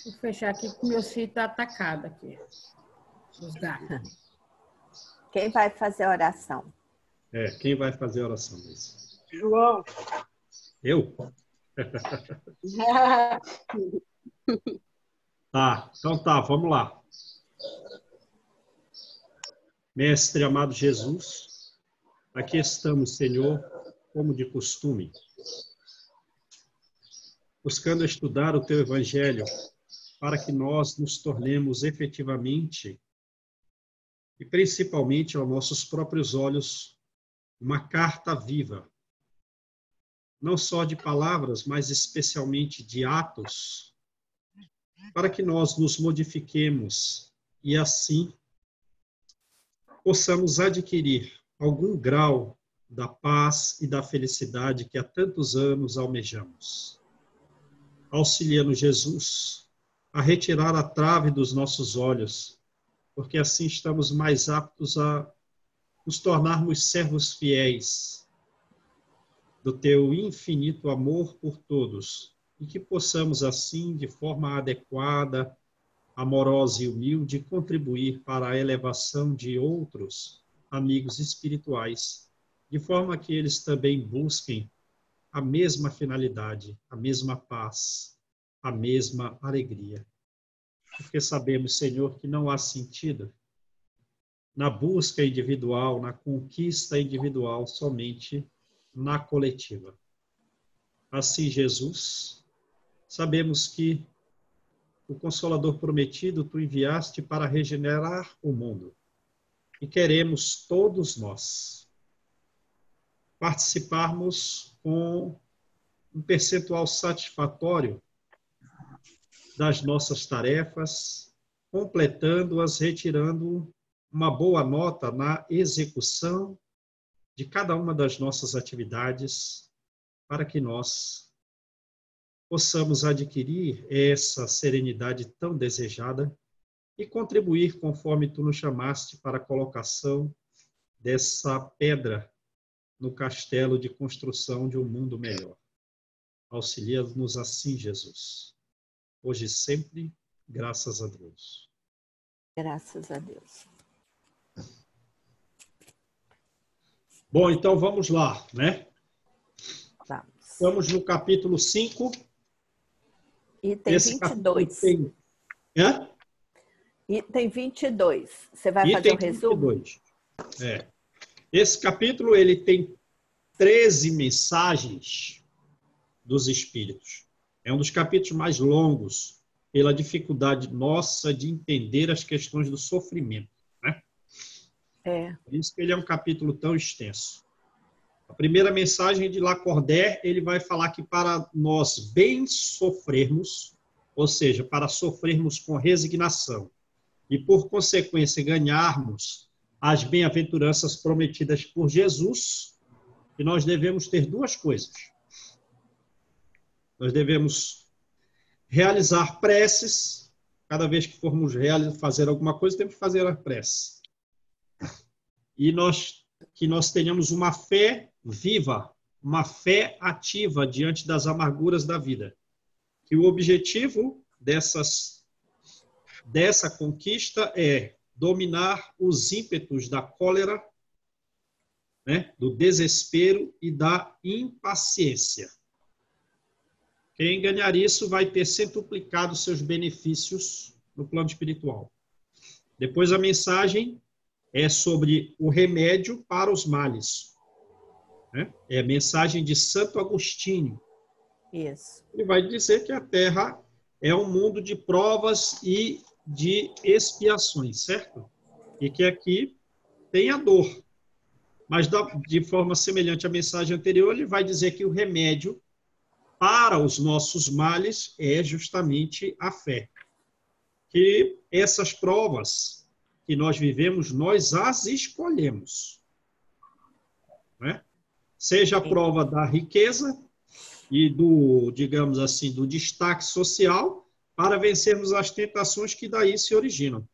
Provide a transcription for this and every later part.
Vou fechar aqui que meu filho está atacado aqui. Os gatos. Quem vai fazer a oração? Quem vai fazer a oração desse? João. Eu? Tá, então tá, vamos lá. Mestre amado Jesus, aqui estamos, Senhor, como de costume, buscando estudar o Teu Evangelho para que nós nos tornemos efetivamente e principalmente aos nossos próprios olhos uma carta viva, não só de palavras, mas especialmente de atos, para que nós nos modifiquemos e assim possamos adquirir algum grau da paz e da felicidade que há tantos anos almejamos. Auxilia-nos, Jesus, a retirar a trave dos nossos olhos, porque assim estamos mais aptos a nos tornarmos servos fiéis do Teu infinito amor por todos, e que possamos assim, de forma adequada, amorosa e humilde, contribuir para a elevação de outros amigos espirituais, de forma que eles também busquem a mesma finalidade, a mesma paz, a mesma alegria. Porque sabemos, Senhor, que não há sentido na busca individual, na conquista individual, somente na coletiva. Assim, Jesus, sabemos que o Consolador prometido tu enviaste para regenerar o mundo. E queremos todos nós participarmos com um percentual satisfatório das nossas tarefas, completando-as, retirando uma boa nota na execução de cada uma das nossas atividades, para que nós possamos adquirir essa serenidade tão desejada e contribuir conforme tu nos chamaste para a colocação dessa pedra no castelo de construção de um mundo melhor. Auxilia-nos assim, Jesus. Hoje e sempre, graças a Deus. Graças a Deus. Bom, então vamos lá, né? Vamos. Estamos no capítulo 5. Item 22. Item 22. Você vai fazer um resumo? 22. Esse capítulo ele tem 13 mensagens dos Espíritos. É um dos capítulos mais longos, pela dificuldade nossa de entender as questões do sofrimento. Né? Por isso que ele é um capítulo tão extenso. A primeira mensagem de Lacordaire, ele vai falar que para nós bem sofrermos, ou seja, para sofrermos com resignação e, por consequência, ganharmos as bem-aventuranças prometidas por Jesus, que nós devemos ter duas coisas. Nós devemos realizar preces. Cada vez que formos fazer alguma coisa, temos que fazer a prece. E que nós tenhamos uma fé viva, uma fé ativa diante das amarguras da vida. Que o objetivo dessa conquista é dominar os ímpetos da cólera, né, do desespero e da impaciência. Quem ganhar isso vai ter centuplicado seus benefícios no plano espiritual. Depois a mensagem é sobre o remédio para os males. Né? É a mensagem de Santo Agostinho. Isso. Ele vai dizer que a Terra é um mundo de provas e de expiações, certo? E que aqui tem a dor. Mas de forma semelhante à mensagem anterior, ele vai dizer que o remédio para os nossos males é justamente a fé. Que essas provas que nós vivemos, nós as escolhemos. Né? Seja a prova da riqueza e do, digamos assim, do destaque social, para vencermos as tentações que daí se originam.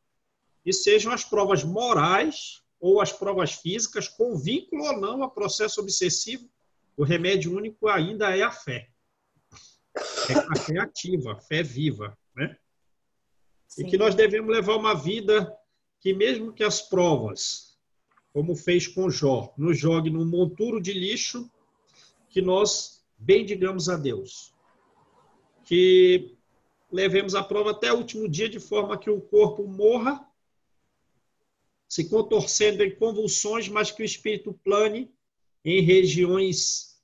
E sejam as provas morais ou as provas físicas, com vínculo ou não a processo obsessivo, o remédio único ainda é a fé. É a fé ativa, a fé viva. Né? E que nós devemos levar uma vida que, mesmo que as provas, como fez com Jó, nos jogue num monturo de lixo, que nós bendigamos a Deus. Que levemos a prova até o último dia, de forma que o corpo morra, se contorcendo em convulsões, mas que o espírito plane em regiões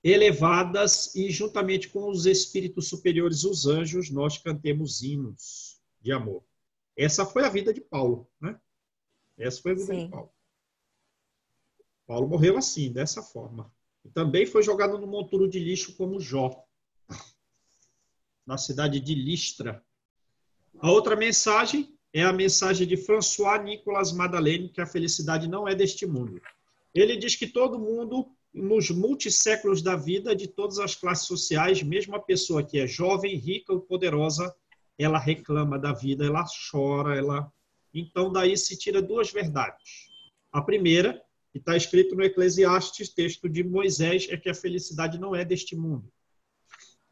elevadas e, juntamente com os espíritos superiores, os anjos, nós cantemos hinos de amor. Essa foi a vida de Paulo, né? Essa foi a vida de Paulo. Paulo morreu assim, dessa forma. E também foi jogado no monturo de lixo como Jó, na cidade de Listra. A outra mensagem é a mensagem de François Nicolas Madeleine, que a felicidade não é deste mundo. Ele diz que todo mundo, nos multisséculos da vida, de todas as classes sociais, mesmo a pessoa que é jovem, rica ou poderosa, ela reclama da vida, ela chora, ela... Então, daí se tira duas verdades. A primeira, que está escrito no Eclesiastes, texto de Moisés, é que a felicidade não é deste mundo.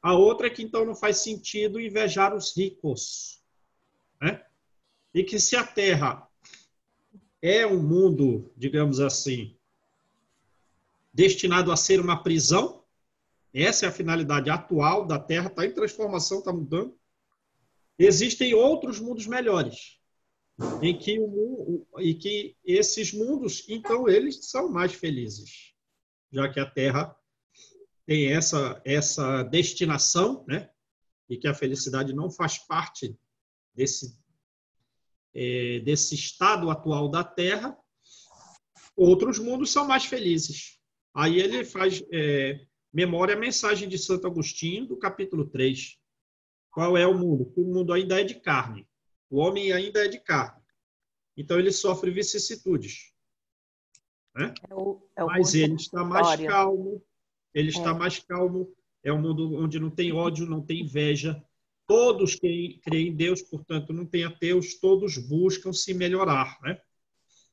A outra é que, então, não faz sentido invejar os ricos, né? E que se a Terra é um mundo, digamos assim, destinado a ser uma prisão, essa é a finalidade atual da Terra, está em transformação, está mudando. Existem outros mundos melhores, em que esses mundos, então, eles são mais felizes, já que a Terra tem essa destinação, né? E que a felicidade não faz parte desse estado atual da Terra. Outros mundos são mais felizes. Aí ele faz memória à mensagem de Santo Agostinho, do capítulo 3. Qual é o mundo? O mundo ainda é de carne. O homem ainda é de carne. Então ele sofre vicissitudes, né? Mas ele está mais calmo. Ele está mais calmo. É um mundo onde não tem ódio, não tem inveja. Todos creem em Deus, portanto, não tem ateus. Todos buscam se melhorar, né?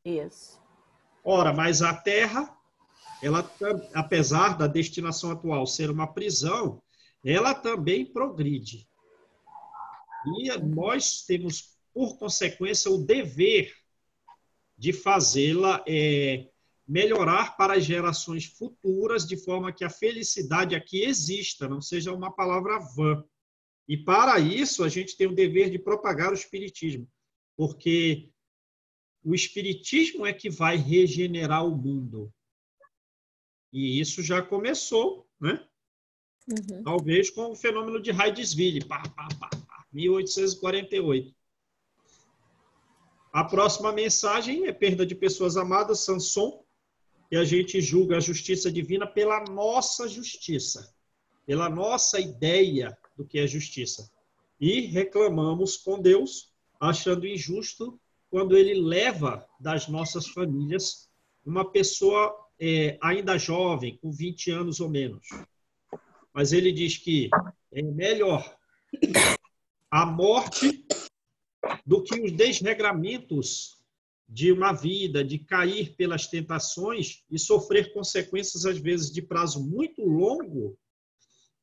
Isso. Ora, mas a Terra, ela, apesar da destinação atual ser uma prisão, ela também progride. E nós temos, por consequência, o dever de fazê-la melhorar para as gerações futuras, de forma que a felicidade aqui exista, não seja uma palavra vã. E, para isso, a gente tem o dever de propagar o espiritismo, porque o espiritismo é que vai regenerar o mundo. E isso já começou, né? Talvez com o fenômeno de Hydesville, 1848. A próxima mensagem é perda de pessoas amadas, Samson, que a gente julga a justiça divina pela nossa justiça, pela nossa ideia do que é justiça. E reclamamos com Deus, achando injusto quando ele leva das nossas famílias uma pessoa ainda jovem, com 20 anos ou menos. Mas ele diz que é melhor a morte do que os desregramentos de uma vida, de cair pelas tentações e sofrer consequências, às vezes, de prazo muito longo,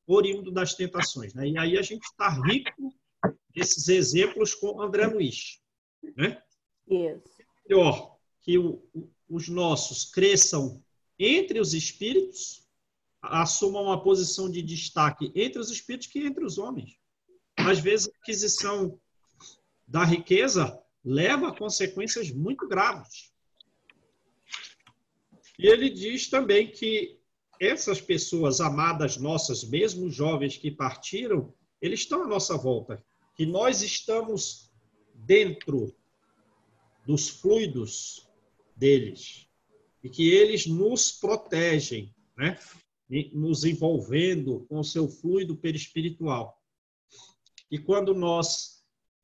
oriundo das tentações, né? E aí a gente está rico desses exemplos com André Luiz, né? Isso. Melhor que os nossos cresçam entre os espíritos, assumam uma posição de destaque entre os espíritos que entre os homens. Às vezes, a aquisição da riqueza leva a consequências muito graves. E ele diz também que essas pessoas amadas nossas, mesmo jovens que partiram, eles estão à nossa volta. Que nós estamos dentro dos fluidos deles. E que eles nos protegem, né? Nos envolvendo com o seu fluido perispiritual. E quando nós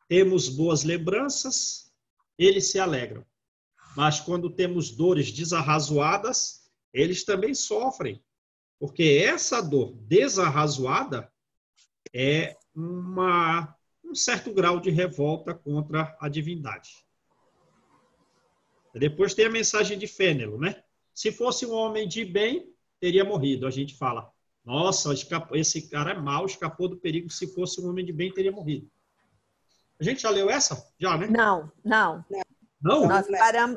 temos boas lembranças, eles se alegram. Mas quando temos dores desarrazoadas, eles também sofrem. Porque essa dor desarrazoada é um certo grau de revolta contra a divindade. Depois tem a mensagem de Fênelon, né? Se fosse um homem de bem, teria morrido. A gente fala, nossa, esse cara é mau, escapou do perigo. Se fosse um homem de bem, teria morrido. A gente já leu essa? Já, né? Não, não. Não?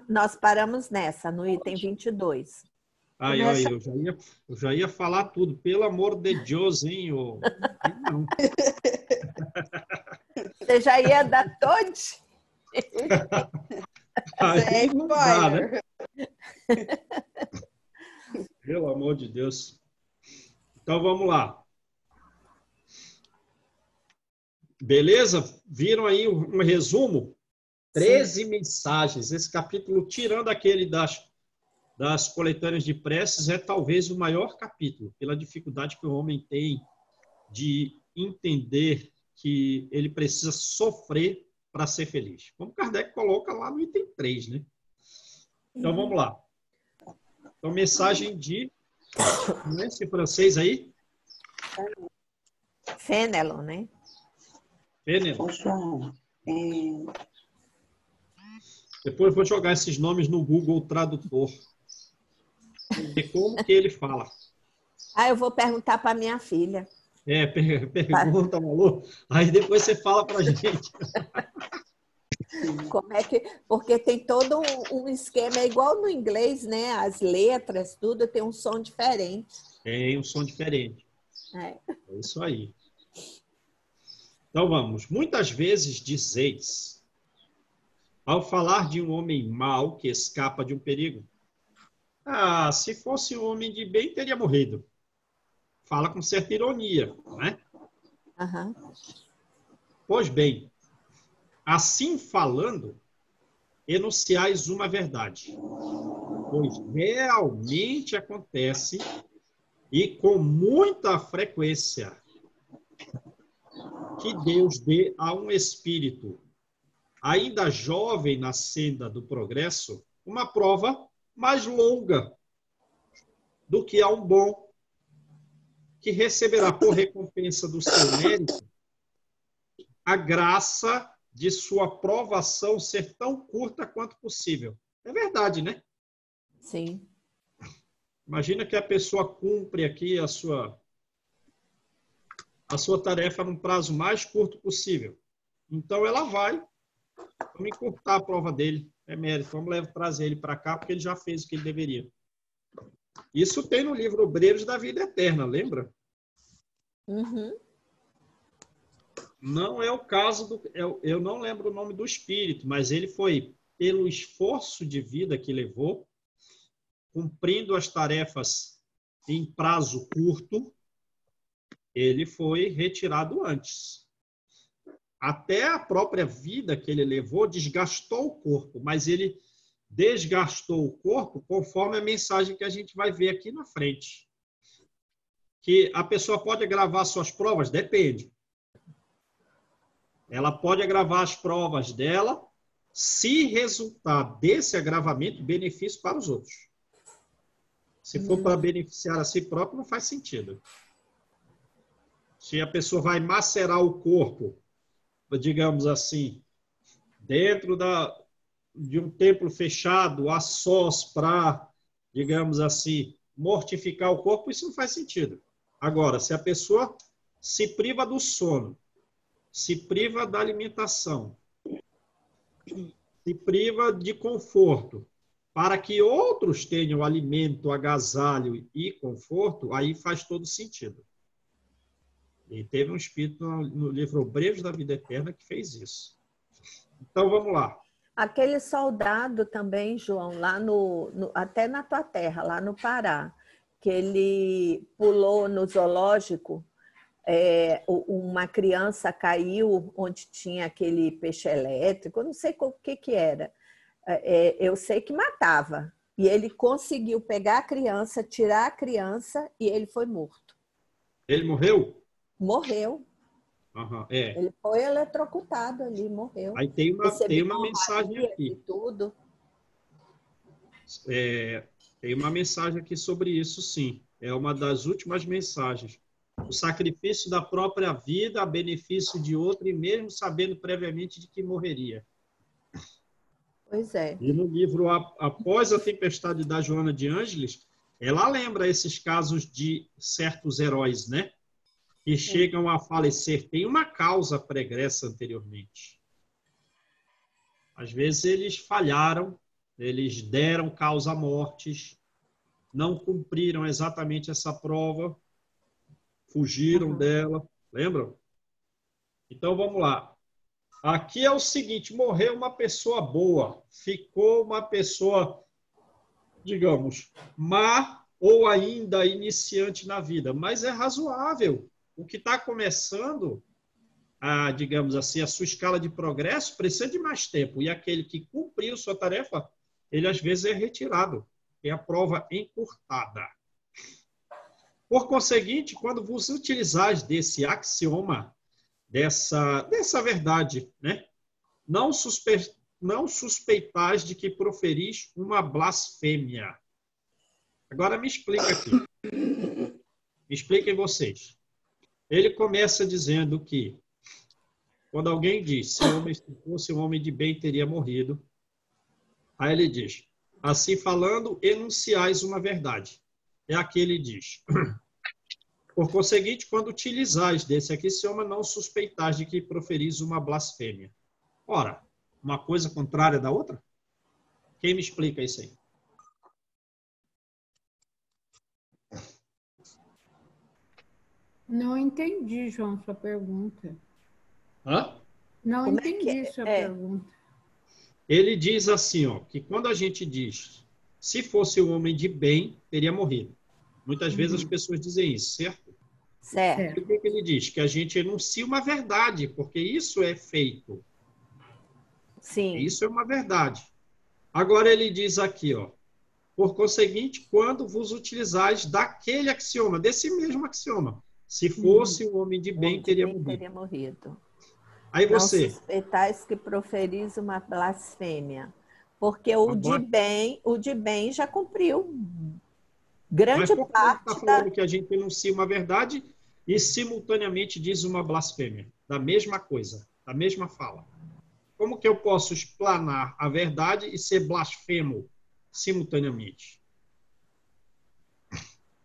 Nós paramos nessa, no item 22. Aí, Começa- eu já ia falar tudo. Pelo amor de Deus, hein? Aí não. Você já ia dar todos? Aí não dá, né? Spoiler. Pelo amor de Deus. Então, vamos lá. Beleza? Viram aí um resumo? 13 mensagens. Esse capítulo, tirando aquele das coletâneas de preces, é talvez o maior capítulo, pela dificuldade que o homem tem de entender que ele precisa sofrer para ser feliz. Como Kardec coloca lá no item 3, né? Então, vamos lá. Então, mensagem de... Não é esse francês aí? Fenelon, né? Fenelon. Ô, João, Depois eu vou jogar esses nomes no Google Tradutor. E como que ele fala? Eu vou perguntar para minha filha. Pergunta, Malu. Aí depois você fala para a gente. Como é que... Porque tem todo um esquema, é igual no inglês, né? As letras, tudo tem um som diferente. Tem um som diferente. É. É isso aí. Então vamos. Muitas vezes dizeis, ao falar de um homem mau que escapa de um perigo, se fosse um homem de bem, teria morrido. Fala com certa ironia, não é? Aham. Pois bem, assim falando, enunciais uma verdade, pois realmente acontece e com muita frequência que Deus dê a um espírito ainda jovem na senda do progresso uma prova mais longa do que a um bom que receberá por recompensa do seu mérito a graça de sua provação ser tão curta quanto possível. É verdade, né? Sim. Imagina que a pessoa cumpre aqui a sua tarefa num prazo mais curto possível. Então, ela vamos encurtar a prova dele. É mérito. Vamos trazer ele para cá, porque ele já fez o que ele deveria. Isso tem no livro Obreiros da Vida Eterna, lembra? Uhum. Não é o caso eu não lembro o nome do espírito, mas ele foi, pelo esforço de vida que levou, cumprindo as tarefas em prazo curto, ele foi retirado antes. Até a própria vida que ele levou desgastou o corpo, mas ele desgastou o corpo conforme a mensagem que a gente vai ver aqui na frente. Que a pessoa pode agravar suas provas? Depende. Ela pode agravar as provas dela se resultar desse agravamento benefício para os outros. Se for para beneficiar a si próprio, não faz sentido. Se a pessoa vai macerar o corpo, digamos assim, dentro de um templo fechado, a sós, para, digamos assim, mortificar o corpo, isso não faz sentido. Agora, se a pessoa se priva do sono, se priva da alimentação, se priva de conforto, para que outros tenham alimento, agasalho e conforto, aí faz todo sentido. E teve um espírito no livro Obreiros da Vida Eterna que fez isso. Então, vamos lá. Aquele soldado também, João, lá até na tua terra, lá no Pará, que ele pulou no zoológico, uma criança caiu onde tinha aquele peixe elétrico, eu não sei o que era. Eu sei que matava. E ele conseguiu pegar a criança, tirar a criança e ele foi morto. Ele morreu? Morreu. Uhum, Ele foi eletrocutado ali, morreu. Aí tem uma mensagem aqui. E tudo. Tem uma mensagem aqui sobre isso, sim. É uma das últimas mensagens. O sacrifício da própria vida a benefício de outro, e mesmo sabendo previamente de que morreria. Pois é. E no livro Após a Tempestade, da Joana de Ângeles, ela lembra esses casos de certos heróis, né? Que chegam a falecer. Tem uma causa pregressa anteriormente. Às vezes eles falharam, eles deram causa a mortes, não cumpriram exatamente essa prova, fugiram dela, lembram? Então vamos lá. Aqui é o seguinte, morreu uma pessoa boa, ficou uma pessoa, digamos, má ou ainda iniciante na vida, mas é razoável. O que está começando, digamos assim, a sua escala de progresso precisa de mais tempo, e aquele que cumpriu sua tarefa, ele às vezes é retirado, tem a prova encurtada. Por conseguinte, quando vos utilizais desse axioma, dessa verdade, né? Não suspeitais de que proferis uma blasfêmia. Agora me explica aqui. Me expliquem vocês. Ele começa dizendo que quando alguém diz, se fosse um homem de bem, teria morrido. Aí ele diz, assim falando, enunciais uma verdade. É aqui ele diz. Por conseguinte, quando utilizais desse axioma, não suspeitais de que proferis uma blasfêmia. Ora, uma coisa contrária da outra? Quem me explica isso aí? Não entendi, João, sua pergunta. Hã? Não Como é entendi que sua é? pergunta. Ele diz assim, ó, que quando a gente diz, se fosse um homem de bem, teria morrido. Muitas vezes as pessoas dizem isso, certo? Certo. O que ele diz? Que a gente enuncia uma verdade, porque isso é feito. Sim. Isso é uma verdade. Agora ele diz aqui, ó, por conseguinte, quando vos utilizais daquele axioma, desse mesmo axioma, se fosse um homem de bem, teria morrido. Aí Não você... suspeitais que proferis uma blasfêmia, porque o de bem já cumpriu grande Mas por que parte está falando que a gente enuncia uma verdade e simultaneamente diz uma blasfêmia? Da mesma coisa, da mesma fala. Como que eu posso explanar a verdade e ser blasfemo simultaneamente?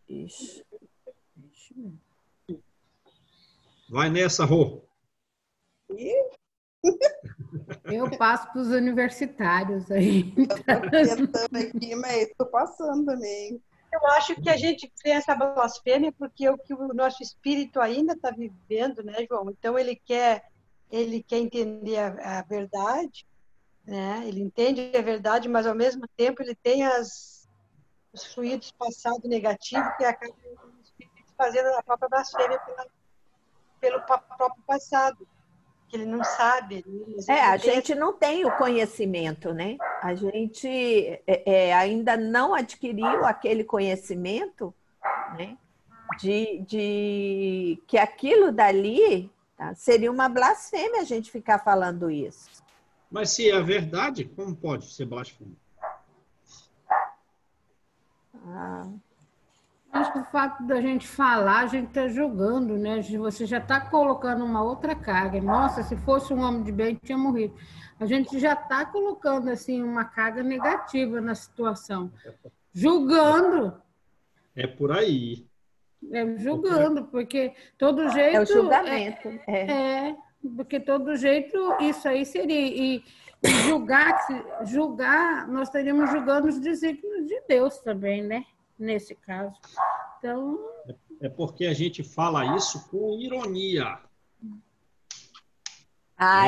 Ixi. Vai nessa, Rô. Eu passo para os universitários aí. Tentando aqui, mas estou passando também. Eu acho que a gente tem essa blasfêmia porque é o que o nosso espírito ainda está vivendo, né, João? Então ele quer entender a verdade, né? Ele entende a verdade, mas ao mesmo tempo ele tem os fluidos passado negativo que acabam o espírito fazendo a própria blasfêmia pelo próprio passado, que ele não sabe. A gente não tem o conhecimento, né? A gente ainda não adquiriu aquele conhecimento, né? De que aquilo dali, tá, seria uma blasfêmia a gente ficar falando isso. Mas se é verdade, como pode ser blasfêmia? Acho que o fato da gente falar, a gente está julgando, né? Você já está colocando uma outra carga. Nossa, se fosse um homem de bem, tinha morrido. A gente já está colocando assim uma carga negativa na situação. Julgando. É por aí. Julgando, porque todo jeito... É o julgamento. Porque todo jeito isso aí seria... E julgar, nós estaríamos julgando os desígnios de Deus também, né? Nesse caso. Então... É porque a gente fala isso com ironia.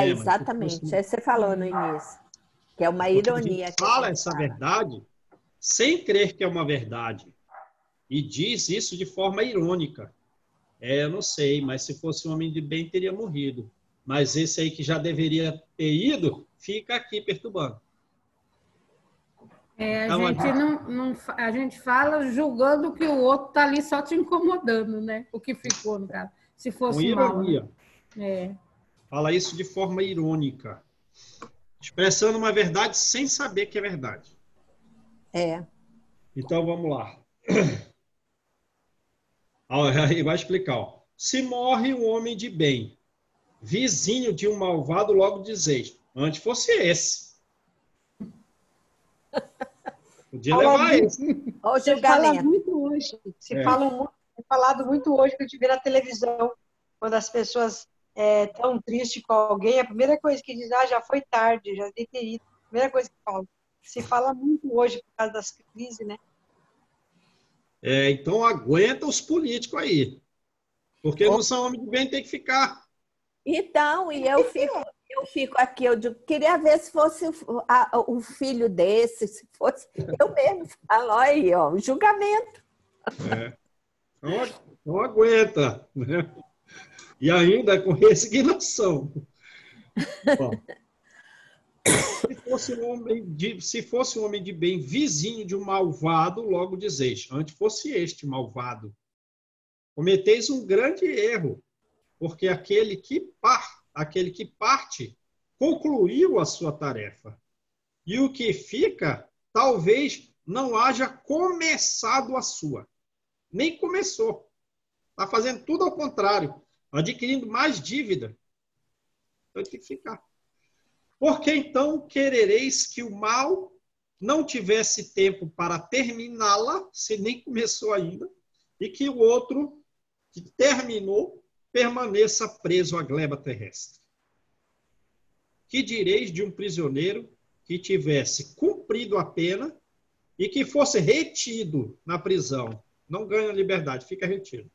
Exatamente. Você falou no início. Que é uma ironia. A gente fala essa verdade sem crer que é uma verdade. E diz isso de forma irônica. Eu não sei, mas se fosse um homem de bem, teria morrido. Mas esse aí que já deveria ter ido, fica aqui perturbando. Então, a gente fala julgando que o outro está ali só te incomodando, né? O que ficou, no caso. Se fosse com ironia. Mal, né? Fala isso de forma irônica. Expressando uma verdade sem saber que é verdade. Então, vamos lá. Aí vai explicar. Ó. Se morre um homem de bem, vizinho de um malvado, logo dizeis, antes fosse esse. Podia levar esse. Você fala muito hoje. Falado muito hoje que eu tive na televisão, quando as pessoas tão triste com alguém, a primeira coisa que diz, já foi tarde, já devia ter ido. A primeira coisa que fala. Se fala muito hoje por causa das crises, né? Então aguenta os políticos aí. Porque não são homens de bem, tem que ficar. Então, e eu fico aqui, eu digo, queria ver se fosse o filho desse, se fosse. Eu mesmo falo, aí, ó, o julgamento. Não aguenta, né? E ainda com resignação. Ó, se fosse um homem de bem, vizinho de um malvado, logo dizeis, antes fosse este malvado. Cometeis um grande erro, porque aquele que parte concluiu a sua tarefa. E o que fica, talvez não haja começado a sua. Nem começou. Está fazendo tudo ao contrário, adquirindo mais dívida. Então tem que ficar. Porque então querereis que o mal não tivesse tempo para terminá-la, se nem começou ainda, e que o outro que terminou permaneça preso à gleba terrestre. Que direis de um prisioneiro que tivesse cumprido a pena e que fosse retido na prisão? Não ganha liberdade, fica retido.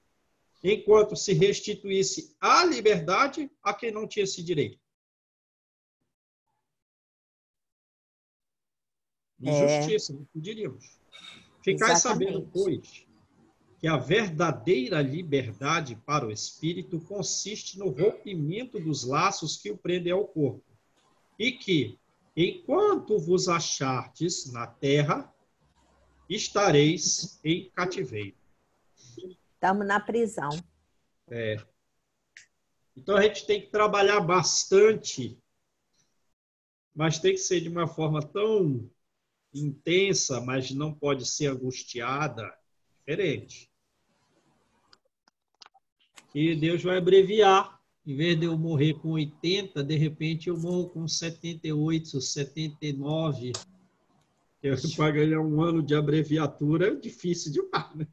Enquanto se restituísse a liberdade a quem não tinha esse direito. Injustiça, diríamos. Ficai sabendo, pois, que a verdadeira liberdade para o espírito consiste no rompimento dos laços que o prendem ao corpo. E que, enquanto vos achardes na terra, estareis em cativeiro. Estamos na prisão. Então a gente tem que trabalhar bastante, mas tem que ser de uma forma tão intensa, mas não pode ser angustiada, diferente. E Deus vai abreviar. Em vez de eu morrer com 80, de repente eu morro com 78, 79. Para ganhar um ano de abreviatura é difícil demais, né?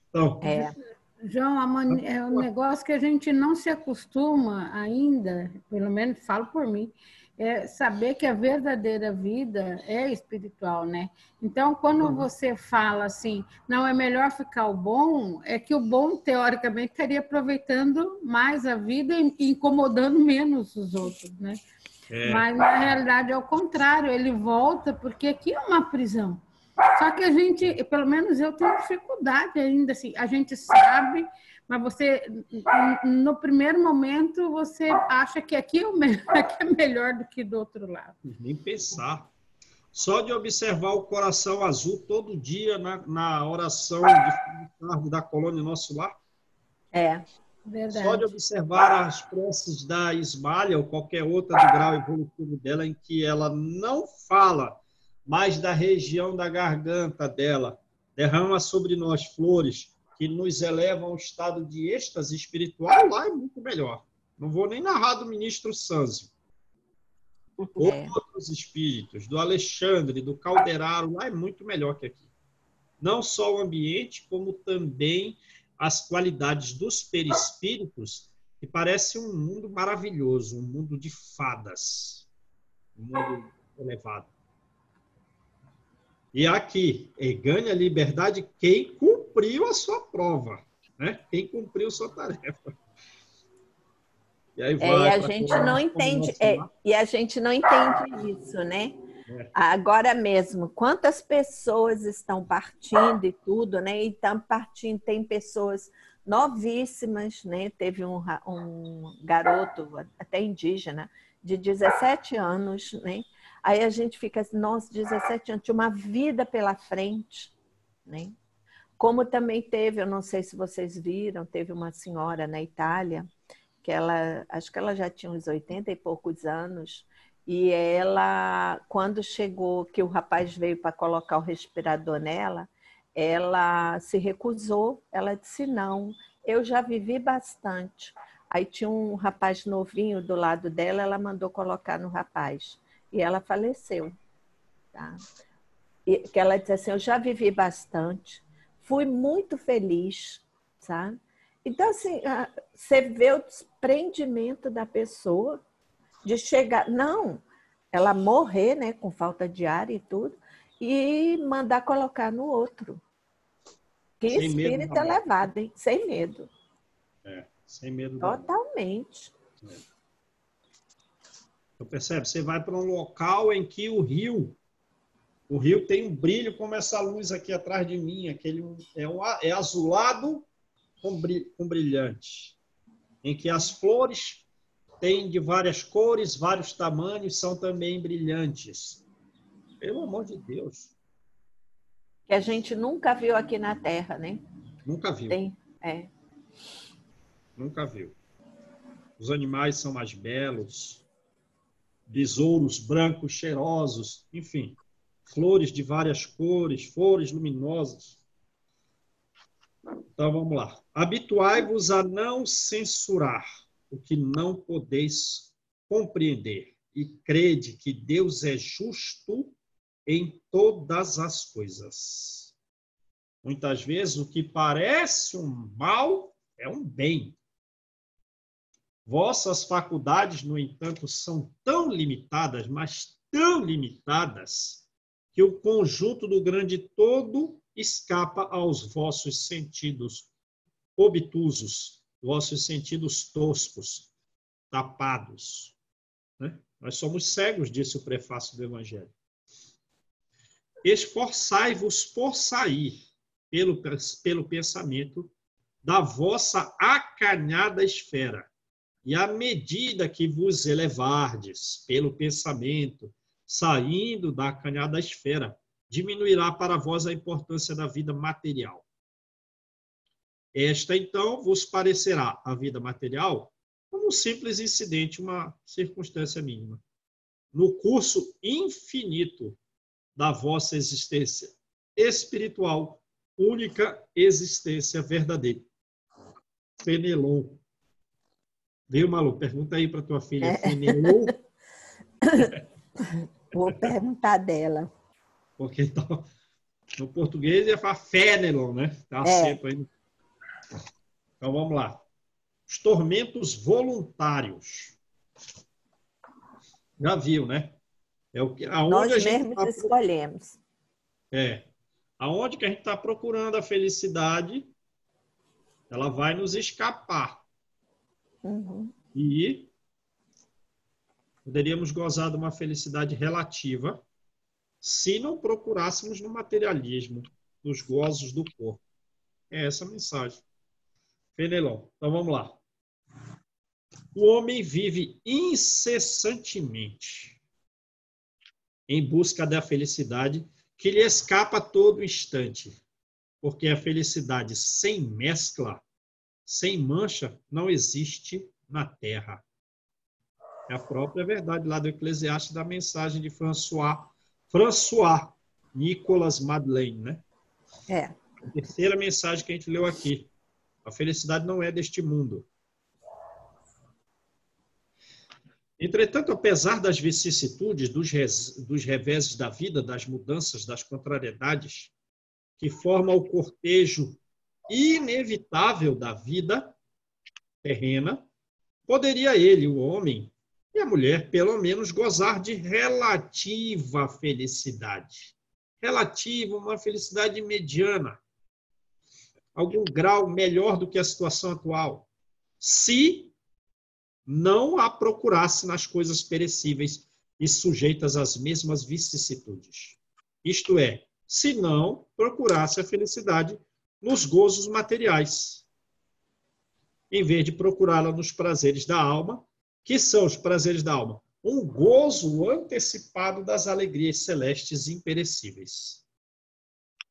Então, João, é um negócio que a gente não se acostuma ainda, pelo menos falo por mim, é saber que a verdadeira vida é espiritual, né? Então, quando você fala assim, não é melhor ficar o bom, é que o bom, teoricamente, estaria aproveitando mais a vida e incomodando menos os outros, né? Mas, na realidade, é o contrário, ele volta porque aqui é uma prisão. Só que a gente, pelo menos eu tenho dificuldade ainda, assim, a gente sabe, mas você, no primeiro momento, você acha que aqui é melhor do que do outro lado. Nem pensar. Só de observar o coração azul todo dia na oração de da colônia Nosso Lar. Verdade. Só de observar as preces da Ismália ou qualquer outra do grau evolutivo dela, em que ela não fala mais da região da garganta dela, derrama sobre nós flores que nos elevam a um estado de êxtase espiritual, lá é muito melhor. Não vou nem narrar do ministro Sanzio. Outros espíritos, do Alexandre, do Calderaro, lá é muito melhor que aqui. Não só o ambiente, como também as qualidades dos perispíritos, que parece um mundo maravilhoso, um mundo de fadas, um mundo elevado. E aqui, ganha liberdade quem cumpriu a sua prova, né? Quem cumpriu sua tarefa. E aí e a gente não entende, e a gente não entende isso, né? Agora mesmo, quantas pessoas estão partindo e tudo, né? E estão partindo, tem pessoas novíssimas, né? Teve um garoto, até indígena, de 17 anos, né? Aí a gente fica assim, nossa, 17 anos, tinha uma vida pela frente, né? Como também teve, eu não sei se vocês viram, teve uma senhora na Itália, que ela, acho que ela já tinha uns 80 e poucos anos, e ela, quando chegou, que o rapaz veio para colocar o respirador nela, ela se recusou, ela disse, não, eu já vivi bastante. Aí tinha um rapaz novinho do lado dela, ela mandou colocar no rapaz, e ela faleceu. Tá? E que ela disse assim, eu já vivi bastante, fui muito feliz, sabe? Então, assim, você vê o desprendimento da pessoa de chegar... Não, ela morrer, né, com falta de ar e tudo, e mandar colocar no outro. Que Sem medo espírito da morte. elevado, hein? Sem medo. Sem medo da morte. Totalmente. Então, percebe? Você vai para um local em que o rio tem um brilho como essa luz aqui atrás de mim, é azulado com brilhante, em que as flores têm de várias cores, vários tamanhos, são também brilhantes. Pelo amor de Deus. Que a gente nunca viu aqui na Terra, né? Nunca viu. Nunca viu. Os animais são mais belos, besouros brancos cheirosos, enfim, flores de várias cores, flores luminosas. Então vamos lá. Habituai-vos a não censurar o que não podeis compreender e crede que Deus é justo em todas as coisas. Muitas vezes o que parece um mal é um bem. Vossas faculdades, no entanto, são tão limitadas, mas tão limitadas, que o conjunto do grande todo escapa aos vossos sentidos obtusos, vossos sentidos toscos, tapados. Né? Nós somos cegos, disse o prefácio do Evangelho. Esforçai-vos por sair pelo pensamento da vossa acanhada esfera, e à medida que vos elevardes pelo pensamento, saindo da acanhada esfera, diminuirá para vós a importância da vida material. Esta, então, vos parecerá a vida material como um simples incidente, uma circunstância mínima. No curso infinito da vossa existência espiritual, única existência verdadeira. Fenelon. Viu, Malu? Pergunta aí para tua filha. Fenelon? Vou perguntar dela. Porque então, no português ia falar Fenelon, né? Tá acento aí. Então vamos lá. Os tormentos voluntários. Já viu, né? É o que, aonde Nós mesmos escolhemos. Aonde que a gente está procurando a felicidade, ela vai nos escapar. Uhum. E poderíamos gozar de uma felicidade relativa se não procurássemos no materialismo, nos gozos do corpo. É essa a mensagem. Fenelon. Então vamos lá. O homem vive incessantemente em busca da felicidade que lhe escapa a todo instante, porque a felicidade sem mescla, sem mancha, não existe na Terra. É a própria verdade lá do Eclesiastes, da mensagem de François Nicolas Madeleine, né? A terceira mensagem que a gente leu aqui. A felicidade não é deste mundo. Entretanto, apesar das vicissitudes, dos reveses da vida, das mudanças, das contrariedades, que formam o cortejo inevitável da vida terrena, poderia ele, o homem e a mulher, pelo menos gozar de relativa felicidade. Relativa, uma felicidade mediana. Algum grau melhor do que a situação atual. Se não a procurasse nas coisas perecíveis e sujeitas às mesmas vicissitudes. Isto é, se não procurasse a felicidade nos gozos materiais, em vez de procurá-la nos prazeres da alma, que são os prazeres da alma? Um gozo antecipado das alegrias celestes imperecíveis.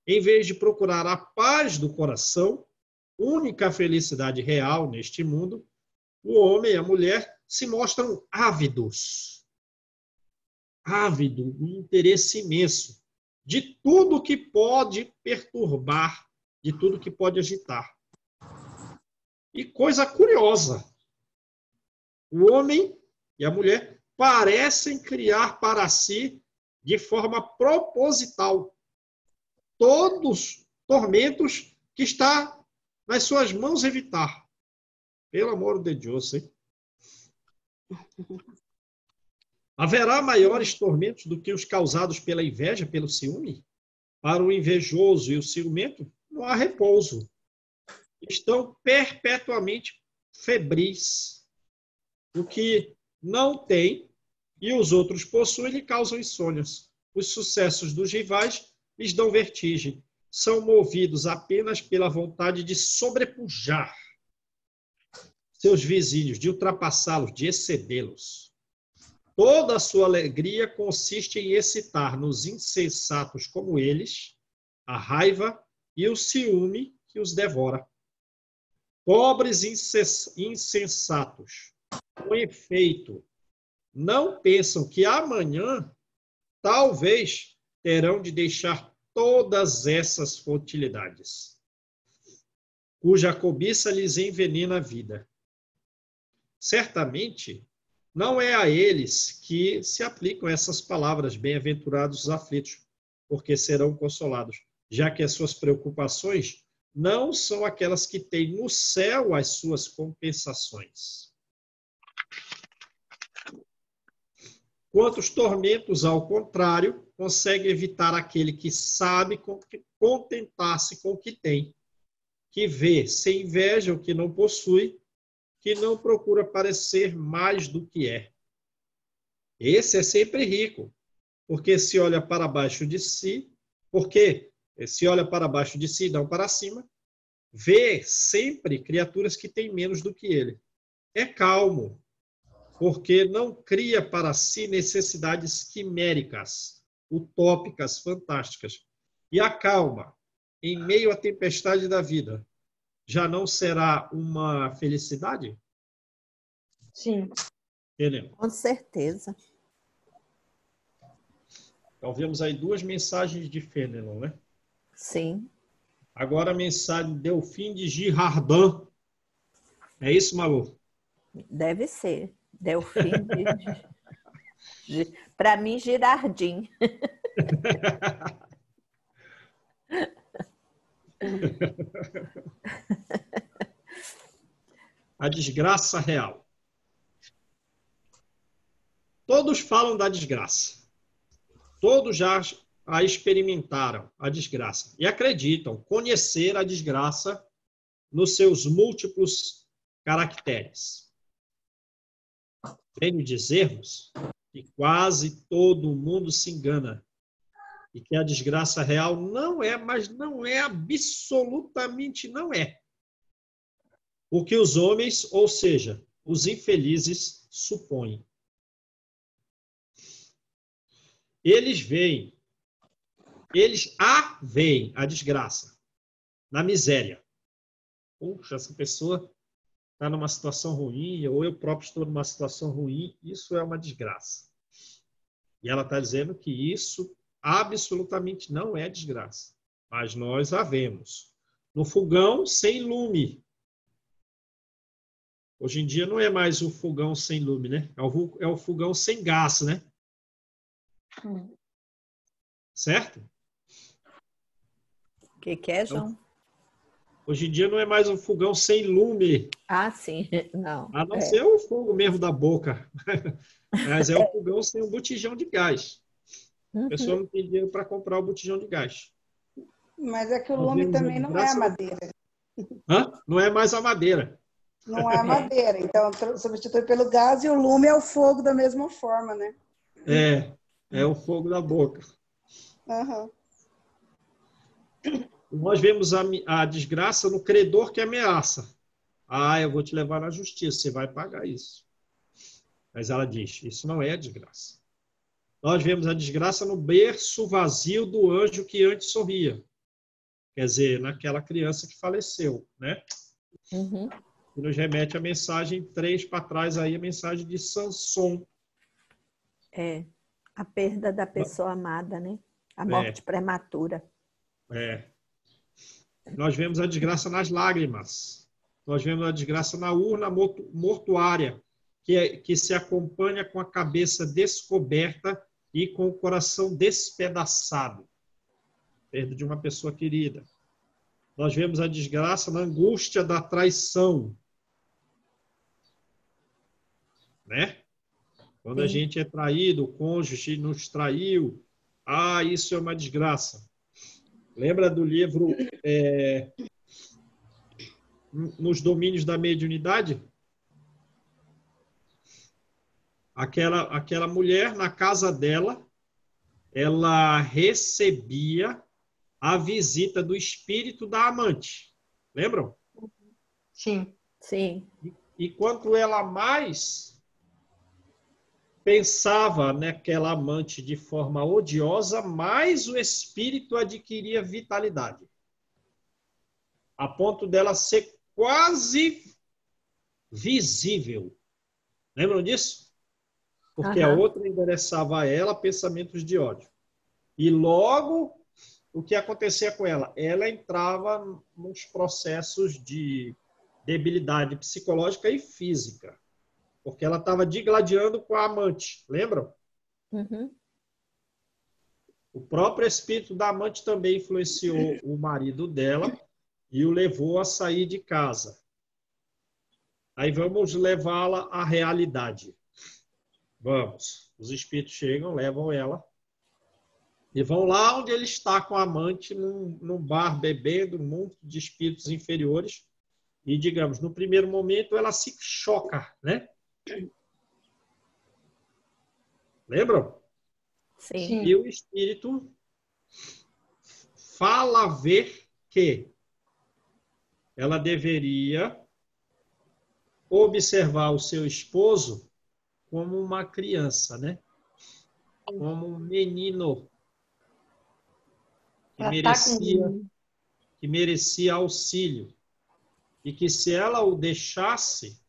Em vez de procurar a paz do coração, única felicidade real neste mundo, o homem e a mulher se mostram ávidos. Ávido, um interesse imenso de tudo que pode perturbar, de tudo que pode agitar. E coisa curiosa, o homem e a mulher parecem criar para si, de forma proposital, todos os tormentos que está nas suas mãos evitar. Pelo amor de Deus, hein? Haverá maiores tormentos do que os causados pela inveja, pelo ciúme? Para o invejoso e o ciumento, não há repouso. Estão perpetuamente febris. O que não tem e os outros possuem lhe causam insônias. Os sucessos dos rivais lhes dão vertigem. São movidos apenas pela vontade de sobrepujar seus vizinhos, de ultrapassá-los, de excedê-los. Toda a sua alegria consiste em excitar nos insensatos como eles a raiva e o ciúme que os devora. Pobres insensatos, com efeito, não pensam que amanhã, talvez, terão de deixar todas essas futilidades, cuja cobiça lhes envenena a vida. Certamente, não é a eles que se aplicam essas palavras, bem-aventurados os aflitos, porque serão consolados, já que as suas preocupações não são aquelas que têm no céu as suas compensações. Quantos tormentos, ao contrário, consegue evitar aquele que sabe contentar-se com o que tem, que vê sem inveja o que não possui, que não procura parecer mais do que é. Esse é sempre rico, porque se olha para baixo de si, e não para cima, vê sempre criaturas que têm menos do que ele. É calmo, porque não cria para si necessidades quiméricas, utópicas, fantásticas. E a calma, em meio à tempestade da vida, já não será uma felicidade? Sim. Entendeu? Com certeza. Então, vemos aí duas mensagens de Fenelon, né? Sim. Agora a mensagem de Delfim de Girardin. É isso, Malu? Deve ser. Delfim para mim, Girardim. A desgraça real. Todos falam da desgraça. Todos já a experimentaram, a desgraça. E acreditam conhecer a desgraça nos seus múltiplos caracteres. Venho dizer-vos que quase todo mundo se engana e que a desgraça real não é, mas não é, absolutamente não é. O que os homens, ou seja, os infelizes, supõem. Eles veem a desgraça na miséria. Puxa, essa pessoa está numa situação ruim, ou eu próprio estou numa situação ruim, isso é uma desgraça. E ela está dizendo que isso absolutamente não é desgraça, mas nós a vemos. No fogão sem lume. Hoje em dia não é mais o fogão sem lume, né? É o fogão sem gás, né? Certo? O que é, João? Hoje em dia não é mais um fogão sem lume. Ah, sim. Não. A não ser o fogo mesmo da boca. Mas é o fogão sem um botijão de gás. A pessoa não tem dinheiro para comprar o botijão de gás. Mas é que o lume também não é a madeira. Hã? Não é mais a madeira. Não é a madeira. Então, substitui pelo gás e o lume é o fogo da mesma forma, né? É o fogo da boca. Uhum. Nós vemos a desgraça no credor que ameaça. Ah, eu vou te levar na justiça, você vai pagar isso. Mas ela diz, isso não é a desgraça. Nós vemos a desgraça no berço vazio do anjo que antes sorria. Quer dizer, naquela criança que faleceu, né? Uhum. E nos remete a mensagem 3 para trás, aí, a mensagem de Samson. É, a perda da pessoa amada, né? A morte prematura. Nós vemos a desgraça nas lágrimas. Nós vemos a desgraça na urna mortuária, que se acompanha com a cabeça descoberta e com o coração despedaçado. Perda de uma pessoa querida. Nós vemos a desgraça na angústia da traição. Né? Quando a gente é traído, o cônjuge nos traiu, isso é uma desgraça. Lembra do livro Nos Domínios da Mediunidade? Aquela mulher, na casa dela, ela recebia a visita do espírito da amante. Lembram? Sim. Sim. E quanto ela mais pensava naquela amante de forma odiosa, mais o espírito adquiria vitalidade. A ponto dela ser quase visível. Lembram disso? Porque a outra endereçava a ela pensamentos de ódio. E logo, o que acontecia com ela? Ela entrava nos processos de debilidade psicológica e física. Porque ela estava digladiando com a amante. Lembram? Uhum. O próprio espírito da amante também influenciou o marido dela e o levou a sair de casa. Aí vamos levá-la à realidade. Vamos. Os espíritos chegam, levam ela e vão lá onde ele está com a amante, num bar, bebendo, um monte de espíritos inferiores. E, digamos, no primeiro momento ela se choca, né? Lembram? Sim. E o espírito fala ver que ela deveria observar o seu esposo como uma criança, né? Como um menino que merecia auxílio. E que se ela o deixasse,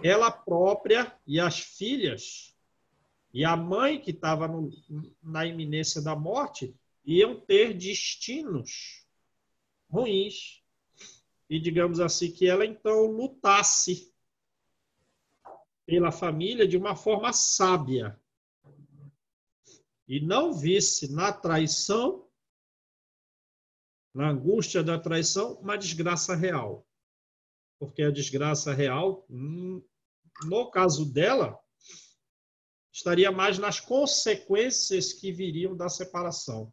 ela própria e as filhas e a mãe que estava na iminência da morte iam ter destinos ruins. E, digamos assim, que ela então lutasse pela família de uma forma sábia. E não visse na traição, na angústia da traição, uma desgraça real. Porque a desgraça real, no caso dela, estaria mais nas consequências que viriam da separação.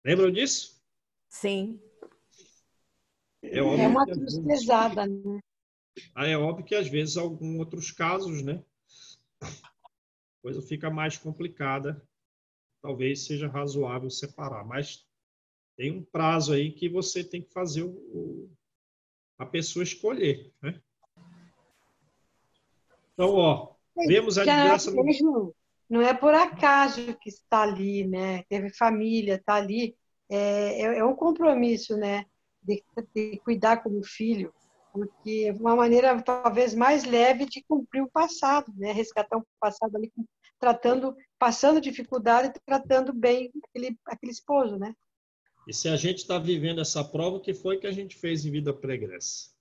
Lembram disso? Sim. É óbvio uma que, cruz pesada, né? É óbvio que, às vezes, em alguns outros casos, né, a coisa fica mais complicada. Talvez seja razoável separar. Mas tem um prazo aí que você tem que fazer a pessoa escolher, né? Então, vemos a desgraça no... Não é por acaso que está ali, né? Teve família, está ali. É um compromisso, né? De cuidar como filho, porque é uma maneira talvez mais leve de cumprir o passado, né? Resgatar um passado ali, passando dificuldade e tratando bem aquele esposo, né? E se a gente está vivendo essa prova, o que foi que a gente fez em vida pregressa?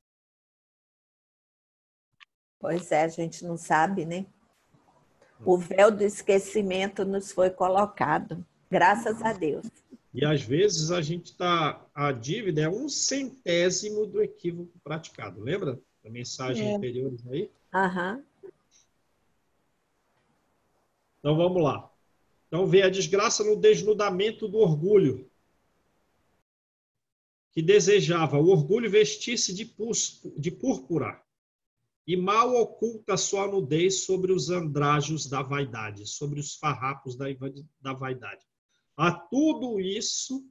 Pois é, a gente não sabe, né? O véu do esquecimento nos foi colocado, graças a Deus. E às vezes a dívida é 1/100º do equívoco praticado. Lembra da mensagem anterior aí? Então vamos lá. Então vem a desgraça no desnudamento do orgulho, que desejava o orgulho vestir-se de púrpura e mal oculta sua nudez sobre os andrajos da vaidade, sobre os farrapos da vaidade. A tudo isso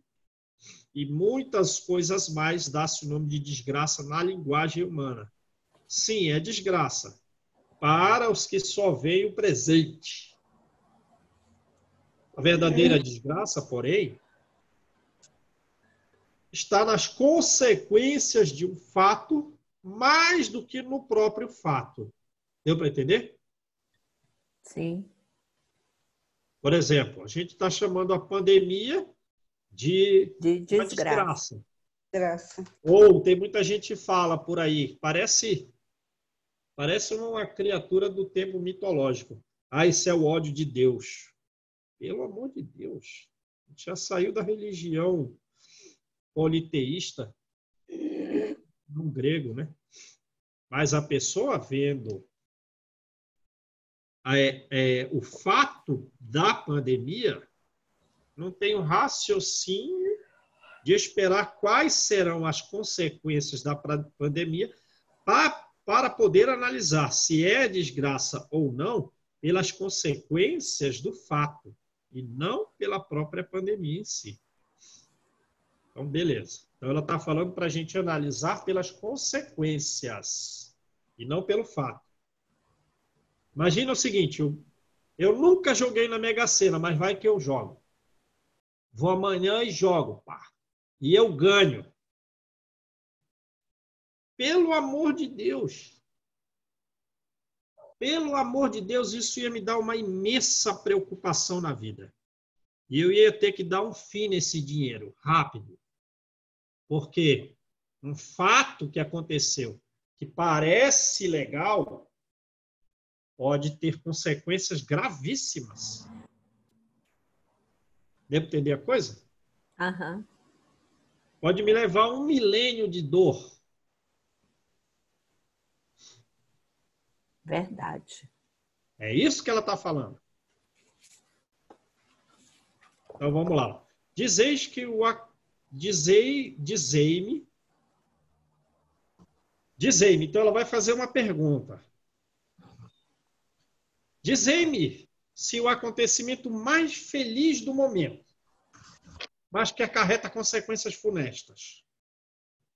e muitas coisas mais dá-se o nome de desgraça na linguagem humana. Sim, é desgraça para os que só veem o presente. A verdadeira desgraça, porém, está nas consequências de um fato mais do que no próprio fato. Deu para entender? Sim. Por exemplo, a gente está chamando a pandemia de uma desgraça. Ou tem muita gente que fala por aí, parece uma criatura do tempo mitológico. Isso é o ódio de Deus. Pelo amor de Deus. A gente já saiu da religião politeísta, no grego, né? Mas a pessoa vendo o fato da pandemia, não tem um raciocínio de esperar quais serão as consequências da pandemia para poder analisar se é desgraça ou não pelas consequências do fato e não pela própria pandemia em si. Então, beleza. Então, ela está falando para a gente analisar pelas consequências e não pelo fato. Imagina o seguinte, eu nunca joguei na Mega Sena, mas vai que eu jogo. Vou amanhã e jogo, pá. E eu ganho. Pelo amor de Deus. Pelo amor de Deus, isso ia me dar uma imensa preocupação na vida. E eu ia ter que dar um fim nesse dinheiro, rápido. Porque um fato que aconteceu, que parece legal, pode ter consequências gravíssimas. Devo entender a coisa? Aham. Pode me levar 1 milênio de dor. Verdade. É isso que ela está falando. Então, vamos lá. Dizeis que Dizei-me. Então, ela vai fazer uma pergunta. Dizei-me se o acontecimento mais feliz do momento, mas que acarreta consequências funestas,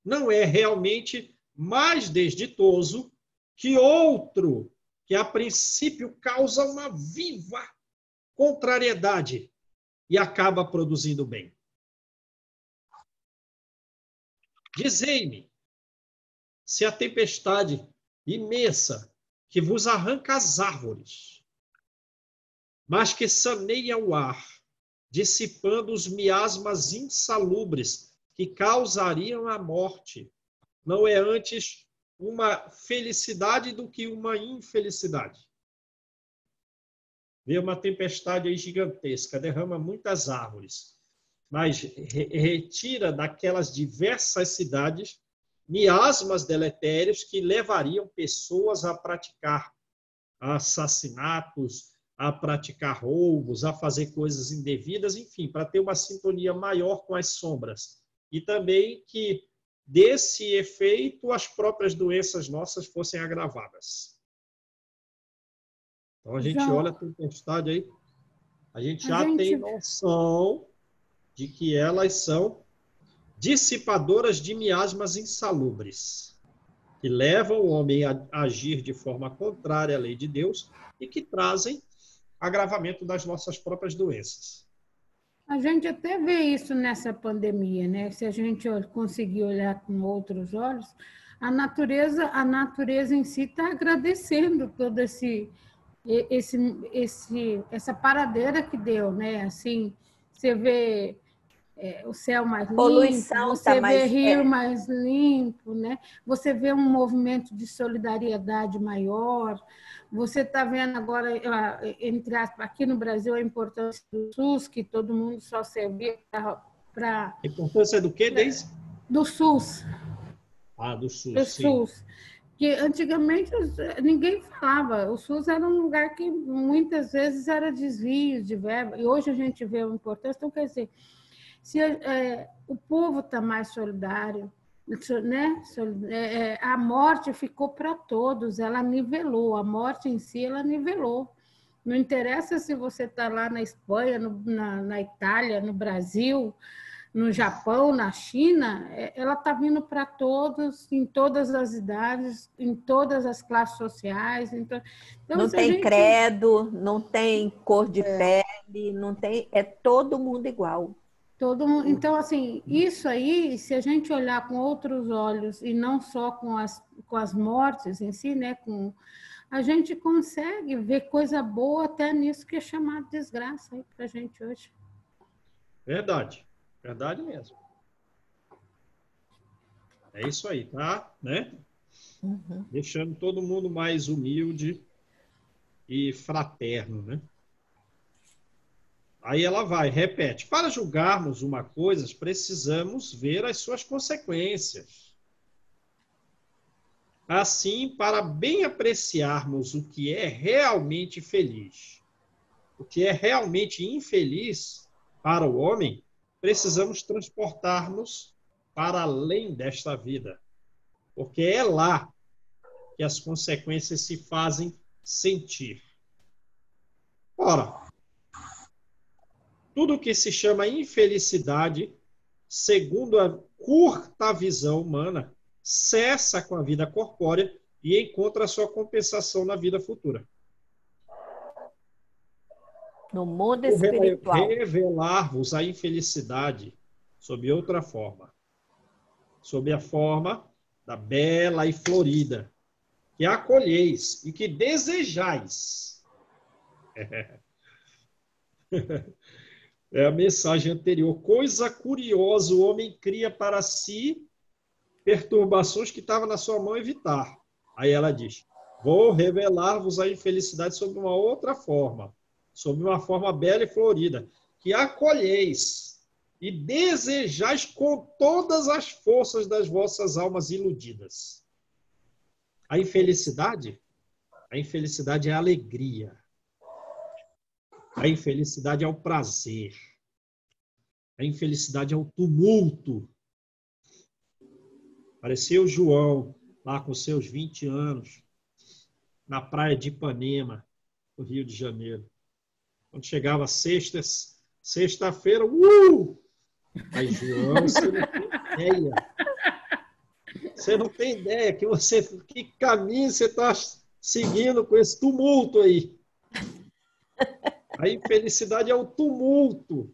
não é realmente mais desditoso que outro que, a princípio, causa uma viva contrariedade e acaba produzindo bem. Dizei-me se a tempestade imensa que vos arranca as árvores, mas que saneia o ar, dissipando os miasmas insalubres que causariam a morte, não é antes uma felicidade do que uma infelicidade. Vê uma tempestade aí gigantesca, derrama muitas árvores, mas retira daquelas diversas cidades miasmas deletérios que levariam pessoas a praticar assassinatos, a praticar roubos, a fazer coisas indevidas, enfim, para ter uma sintonia maior com as sombras. E também que, desse efeito, as próprias doenças nossas fossem agravadas. Então, a gente olha a tempestade aí, a gente já tem noção de que elas são dissipadoras de miasmas insalubres, que levam o homem a agir de forma contrária à lei de Deus e que trazem agravamento das nossas próprias doenças. A gente até vê isso nessa pandemia, né? Se a gente conseguir olhar com outros olhos, a natureza em si está agradecendo todo essa paradeira que deu, né? Assim, você vê o céu mais limpo, Poluição você tá vê mais, rio mais limpo, né? Você vê um movimento de solidariedade maior. Você está vendo agora, entre aspas, aqui no Brasil, a importância do SUS, que todo mundo só servia para... A importância do quê, Deise? Do SUS. Ah, do SUS, do sim. SUS. Que antigamente ninguém falava. O SUS era um lugar que muitas vezes era desvio de verba, e hoje a gente vê a importância. Então, quer dizer, se o povo está mais solidário, né? A morte ficou para todos, ela nivelou, a morte em si, ela nivelou. Não interessa se você está lá na Espanha, na Itália, no Brasil, no Japão, na China, ela está vindo para todos, em todas as idades, em todas as classes sociais. Então não tem credo, não tem cor de pele, não tem, é todo mundo igual. Então, assim, isso aí, se a gente olhar com outros olhos e não só com as mortes em si, né, a gente consegue ver coisa boa até nisso que é chamado desgraça aí para a gente hoje. Verdade. Verdade mesmo. É isso aí, tá? Né? Uhum. Deixando todo mundo mais humilde e fraterno, né? Aí ela vai, repete. Para julgarmos uma coisa, precisamos ver as suas consequências. Assim, para bem apreciarmos o que é realmente feliz, o que é realmente infeliz para o homem, precisamos transportar-nos para além desta vida, porque é lá que as consequências se fazem sentir. Ora, tudo que se chama infelicidade, segundo a curta visão humana, cessa com a vida corpórea e encontra a sua compensação na vida futura. No mundo Vou espiritual. revelar-vos a infelicidade sob outra forma. Sob a forma da bela e florida, que acolheis e que desejais. É a mensagem anterior. Coisa curiosa, o homem cria para si perturbações que estava na sua mão evitar. Aí ela diz, vou revelar-vos a infelicidade sob uma outra forma, sob uma forma bela e florida, que acolheis e desejais com todas as forças das vossas almas iludidas. A infelicidade é a alegria. A infelicidade é o prazer. A infelicidade é o tumulto. Apareceu o João, lá com seus 20 anos, na praia de Ipanema, no Rio de Janeiro. Quando chegava sexta-feira, Aí, João, você não tem ideia. Você não tem ideia que caminho você está seguindo com esse tumulto aí. A infelicidade é o tumulto.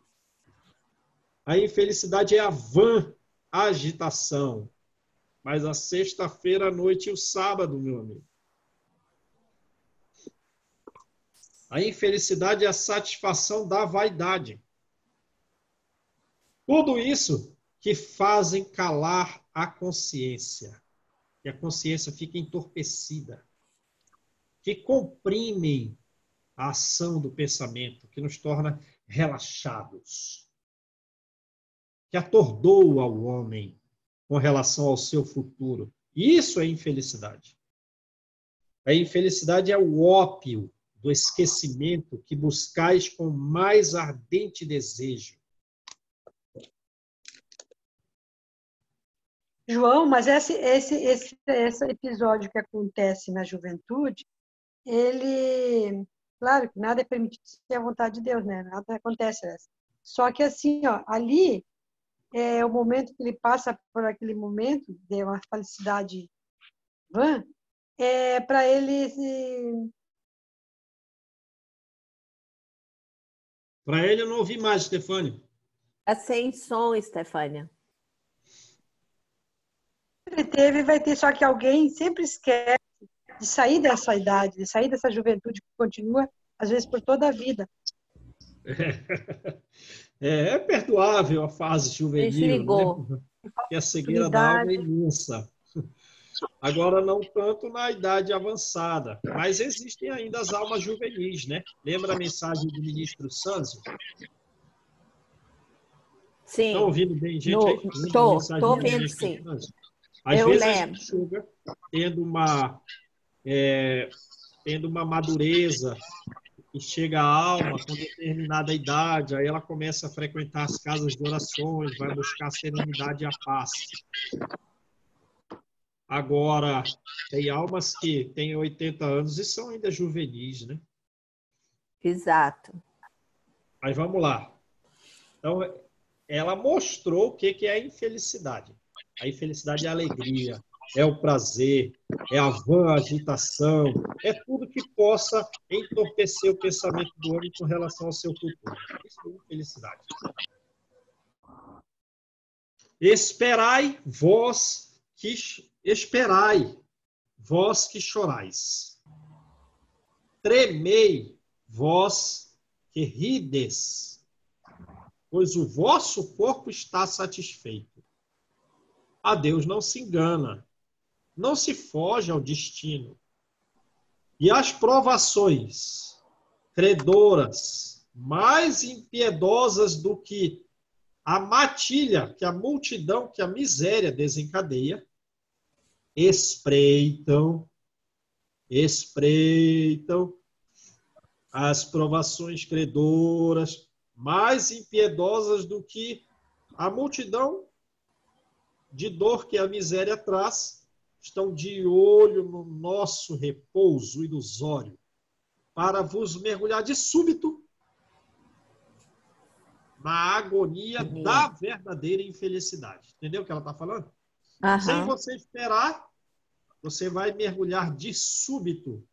A infelicidade é a vã agitação. Mas a sexta-feira à noite e o sábado, meu amigo. A infelicidade é a satisfação da vaidade. Tudo isso que fazem calar a consciência. E a consciência fica entorpecida. Que comprimem a ação do pensamento, que nos torna relaxados. Que atordoa o homem com relação ao seu futuro. Isso é infelicidade. A infelicidade é o ópio do esquecimento que buscais com mais ardente desejo. João, mas esse episódio que acontece na juventude, ele, claro que nada é permitido sem a vontade de Deus, né? Nada acontece. Só que assim, ó, ali é o momento que ele passa por aquele momento de uma felicidade vã, é para ele Para ele eu não ouvi mais, Stefânia. É sem som, Estefânia. ele teve, vai ter, só que alguém sempre esquece de sair dessa idade, de sair dessa juventude que continua, às vezes, por toda a vida. É perdoável a fase juvenil, Desligou. né? Que a cegueira da alma é imensa. Agora, não tanto na idade avançada, mas existem ainda as almas juvenis, né? Lembra a mensagem do ministro Sanzio? Sim. Estão ouvindo bem, gente? Estou ouvindo, sim. Às Eu vezes lembro. a gente chega tendo uma madureza e chega a alma com determinada idade, aí ela começa a frequentar as casas de orações, vai buscar a serenidade e a paz. Agora, tem almas que têm 80 anos e são ainda juvenis, né? Exato. Mas vamos lá. Então, ela mostrou o que é a infelicidade. A infelicidade é a alegria, é o prazer, é a vã agitação, é tudo que possa entorpecer o pensamento do homem com relação ao seu futuro. Isso é infelicidade. Esperai, vós que chorais. Tremei, vós que rides, pois o vosso corpo está satisfeito. A Deus não se engana, não se foge ao destino. E as provações credoras mais impiedosas do que a matilha, que a multidão, que a miséria desencadeia, espreitam as provações credoras, mais impiedosas do que a multidão de dor que a miséria traz, estão de olho no nosso repouso ilusório, para vos mergulhar de súbito na agonia da verdadeira infelicidade. Entendeu o que ela está falando? Sem você esperar, você vai mergulhar de súbito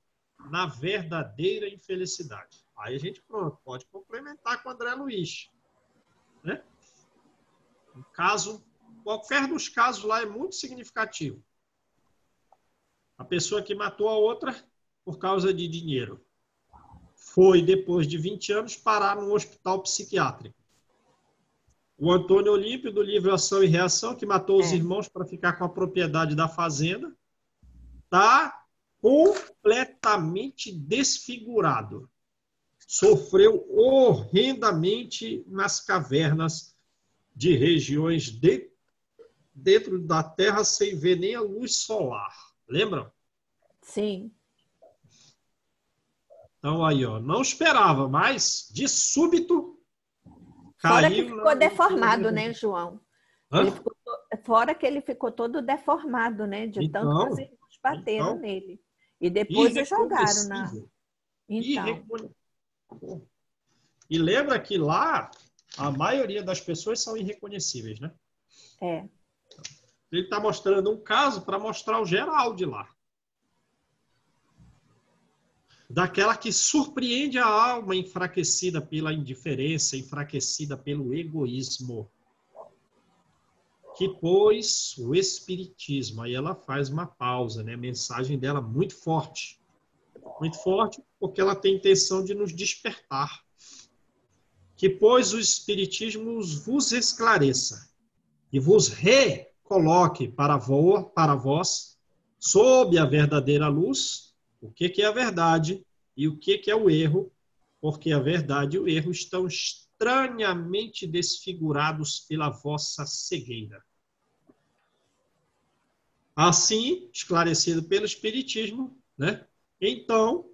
na verdadeira infelicidade. Aí a gente, pronto, pode complementar com o André Luiz. Né? Um caso, qualquer dos casos lá é muito significativo. A pessoa que matou a outra por causa de dinheiro foi, depois de 20 anos, parar num hospital psiquiátrico. O Antônio Olímpio, do livro Ação e Reação, que matou os irmãos para ficar com a propriedade da fazenda, está completamente desfigurado. Sofreu horrendamente nas cavernas de regiões dentro da Terra sem ver nem a luz solar. Lembram? Sim. Então aí, ó, não esperava, mas de súbito Fora caiu. que ficou deformado, né, João? Fora que ele ficou todo deformado, né? De tanto que os irmãos bateram nele. E depois jogaram na... Então. E lembra que lá a maioria das pessoas são irreconhecíveis, né? É. Ele está mostrando um caso para mostrar o geral de lá. Daquela que surpreende a alma enfraquecida pela indiferença, enfraquecida pelo egoísmo. Que pôs o espiritismo. Aí ela faz uma pausa, né? A mensagem dela muito forte. Muito forte, porque ela tem intenção de nos despertar. Que pois o espiritismo vos esclareça e vos recoloque para vós, sob a verdadeira luz, o que é a verdade e o que é o erro, porque a verdade e o erro estão estranhamente desfigurados pela vossa cegueira. Assim, esclarecido pelo Espiritismo, né? Então,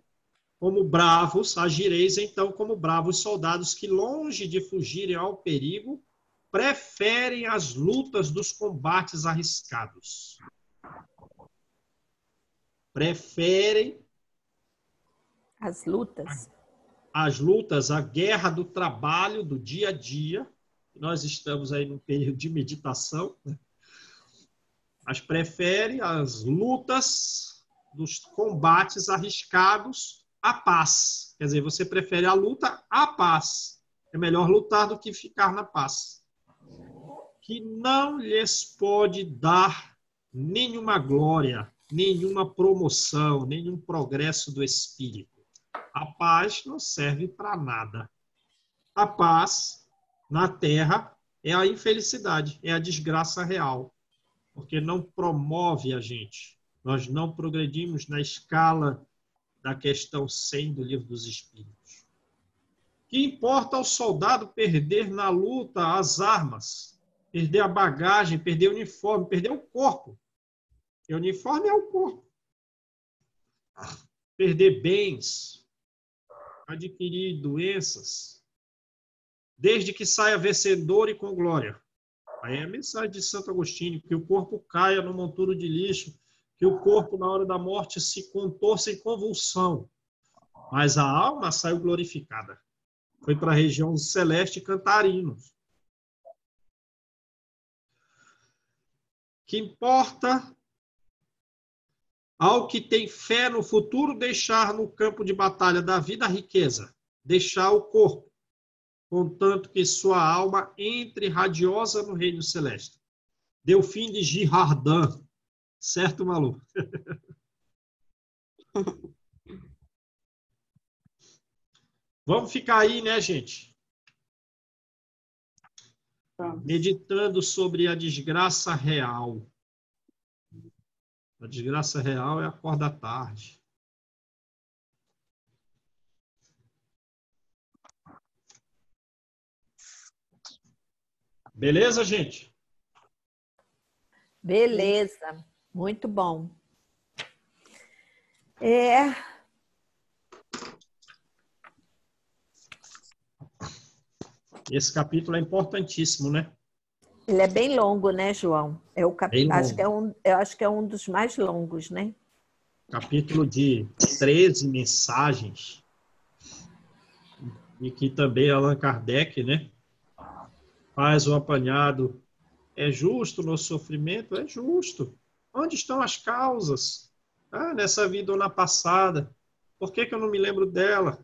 como bravos, agireis então como bravos soldados que, longe de fugirem ao perigo, preferem as lutas dos combates arriscados. Preferem as lutas, a guerra do trabalho, do dia a dia. Nós estamos aí num período de meditação, né? Mas preferem as lutas dos combates arriscados à paz. Quer dizer, você prefere a luta à paz. É melhor lutar do que ficar na paz. Que não lhes pode dar nenhuma glória, nenhuma promoção, nenhum progresso do espírito. A paz não serve para nada. A paz na Terra é a infelicidade, é a desgraça real, porque não promove a gente. Nós não progredimos na escala da questão 100 do Livro dos Espíritos. Que importa ao soldado perder na luta as armas, perder a bagagem, perder o uniforme, perder o corpo. E o uniforme é o corpo. Perder bens, adquirir doenças, desde que saia vencedor e com glória. Aí é a mensagem de Santo Agostinho, que o corpo caia no monturo de lixo, que o corpo, na hora da morte, se contorça em convulsão. Mas a alma saiu glorificada. Foi para a região celeste cantar hinos. Que importa ao que tem fé no futuro deixar no campo de batalha da vida a riqueza, deixar o corpo, contanto que sua alma entre radiosa no reino celeste. Delfim de Girardin. Certo, Malu? Vamos ficar aí, né, gente? Meditando sobre a desgraça real. A desgraça real é a cor da tarde. Beleza, gente? Beleza, muito bom. É, Esse capítulo é importantíssimo, né? ele é bem longo, né, João? Bem Acho que longo. eu acho que é um dos mais longos, né? Capítulo de 13 mensagens. E que também Allan Kardec, né, faz o apanhado. É justo o nosso sofrimento? É justo. Onde estão as causas? Ah, nessa vida ou na passada. Por que eu não me lembro dela?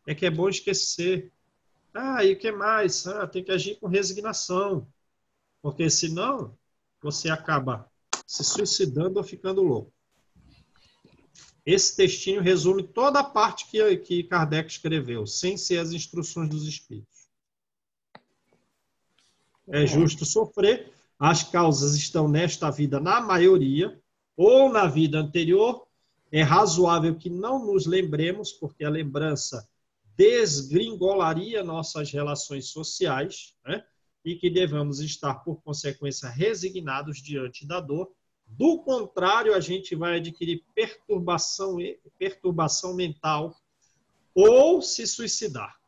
É que é bom esquecer. Ah, e o que mais? Ah, tem que agir com resignação. Porque senão você acaba se suicidando ou ficando louco. Esse textinho resume toda a parte que Kardec escreveu, sem ser as instruções dos espíritos. É justo sofrer, as causas estão nesta vida na maioria, ou na vida anterior. É razoável que não nos lembremos, porque a lembrança desgringolaria nossas relações sociais, né? E que devamos estar, por consequência, resignados diante da dor. Do contrário, a gente vai adquirir perturbação mental ou se suicidar.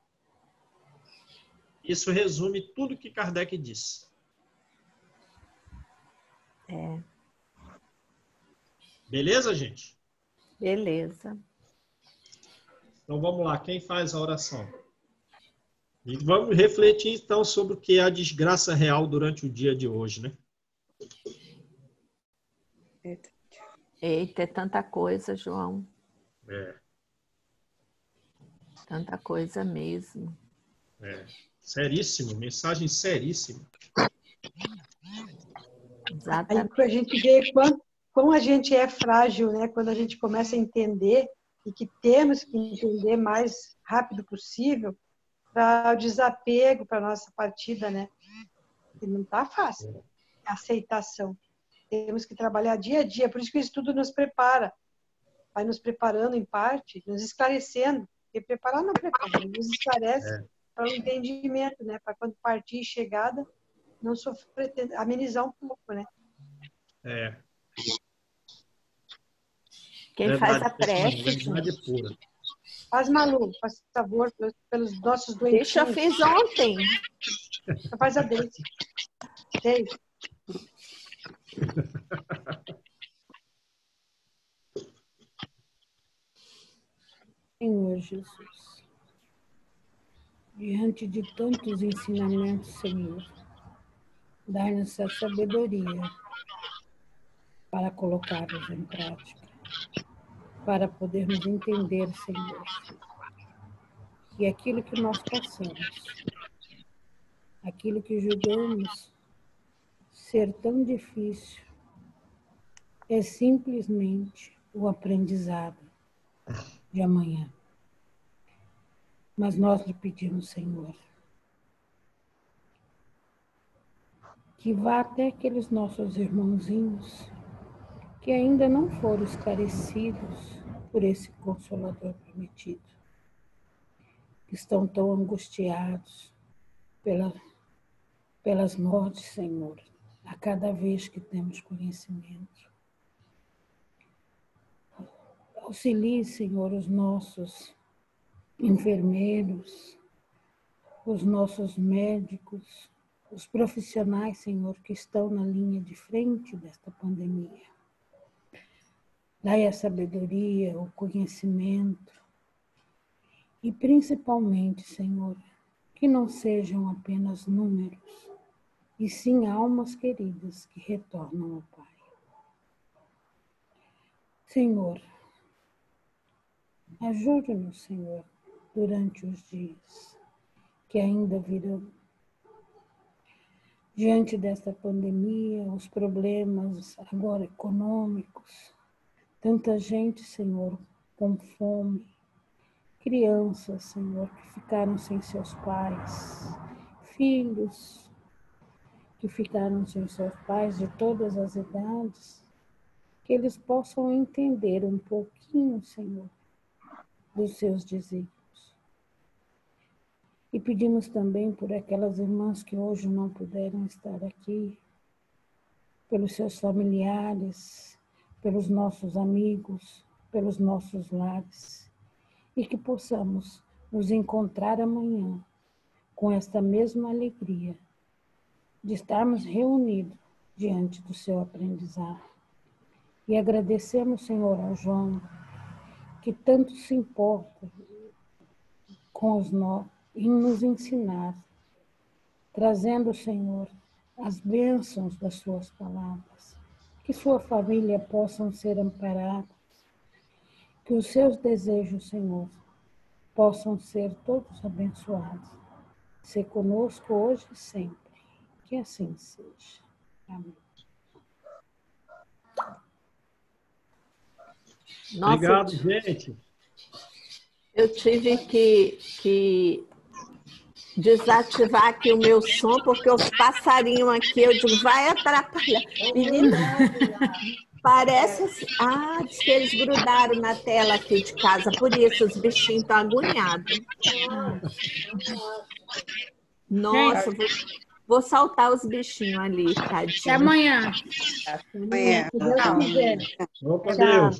Isso resume tudo que Kardec disse. Beleza, gente? Beleza. Então vamos lá, quem faz a oração? E vamos refletir então sobre o que é a desgraça real durante o dia de hoje, né? Eita, é tanta coisa, João. É, Tanta coisa mesmo. seríssimo, mensagem seríssima. Aí Exatamente. a gente vê como a gente é frágil, né? Quando a gente começa a entender e que temos que entender mais rápido possível para o desapego, para a nossa partida, né? E não está fácil. A aceitação. Temos que trabalhar dia a dia. Por isso que o estudo nos prepara. Vai nos preparando em parte, nos esclarecendo. Porque preparar não prepara, nos esclarece para o entendimento, né? Para quando partir chegada, não sofrer, amenizar um pouco, né? É, Quem faz verdade, a prece, verdade gente? pura. Faz, Malu, faz favor, pelos nossos Deixa eu doentinhos. fiz ontem. Faz a Deise. Deise. Senhor Jesus, diante de tantos ensinamentos, Senhor, dá-nos a sabedoria para colocá-los em prática, para podermos entender, Senhor, que aquilo que nós passamos, aquilo que julgamos ser tão difícil, é simplesmente o aprendizado de amanhã. Mas nós lhe pedimos, Senhor, que vá até aqueles nossos irmãozinhos que ainda não foram esclarecidos por esse Consolador prometido, que estão tão angustiados pelas mortes, Senhor, a cada vez que temos conhecimento. Auxilie, Senhor, os nossos enfermeiros, os nossos médicos, os profissionais, Senhor, que estão na linha de frente desta pandemia. Dai a sabedoria, o conhecimento e, principalmente, Senhor, que não sejam apenas números, e sim almas queridas que retornam ao Pai. Senhor, ajude-nos, Senhor, durante os dias que ainda virão. Diante desta pandemia, os problemas agora econômicos, tanta gente, Senhor, com fome, crianças, Senhor, que ficaram sem seus pais, filhos que ficaram sem seus pais de todas as idades, que eles possam entender um pouquinho, Senhor, dos seus desígnios. E pedimos também por aquelas irmãs que hoje não puderam estar aqui, pelos seus familiares, pelos nossos amigos, pelos nossos lares, e que possamos nos encontrar amanhã com esta mesma alegria de estarmos reunidos diante do seu aprendizado. E agradecemos, Senhor, ao João, que tanto se importa com os nossos, em nos ensinar, trazendo, Senhor, as bênçãos das suas palavras, que sua família possam ser amparadas, que os seus desejos, Senhor, possam ser todos abençoados. Ser conosco hoje e sempre. Que assim seja. Amém. Nossa, Obrigado, gente. eu tive que desativar aqui o meu som, porque os passarinhos aqui, eu digo, vai atrapalhar. Menina, parece assim. Ah, diz que eles grudaram na tela aqui de casa, por isso os bichinhos estão agoniados. Nossa, vou saltar os bichinhos ali, tadinho. Até amanhã. Amanhã. Se Deus quiser. Opa, Tchau. Deus.